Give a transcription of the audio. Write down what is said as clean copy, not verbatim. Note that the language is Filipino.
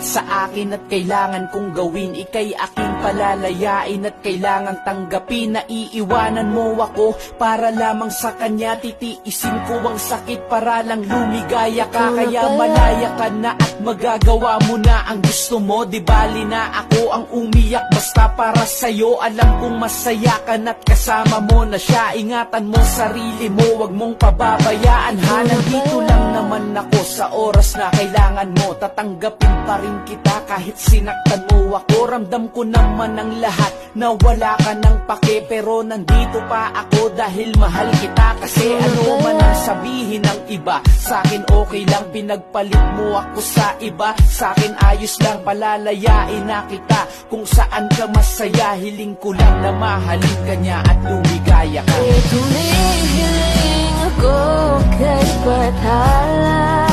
sa akin at kailangan kong gawin. Ika'y aking palalayain at kailangang tanggapin. Na iiwanan mo ako para lamang sa kanya. Titiisin ko ang sakit para lang lumigaya ka. Kaya malaya ka na at magagawa mo na ang gusto mo. Di bali na ako ang umiyak basta para sa'yo. Alam kong masaya ka na't kasama mo na siya. Ingatan mo sarili mo, wag mong pababayaan ha. Nandito lang naman ako sa oras na kailangan mo. Tatanggapin pa rin kita kahit sinaktan mo ako. Ramdam ko naman ang lahat na wala ka ng pake. Pero nandito pa ako dahil mahal kita. Kasi ano man ang sabihin ng iba, sa'kin okay lang. Pinagpalit mo ako sa iba. Sa'kin ayos lang, palalayain na kita. Kung saan ka masaya, hiling ko lang na mahalin ka niya at lumigaya ka. Tumihiling ako kay Bathala.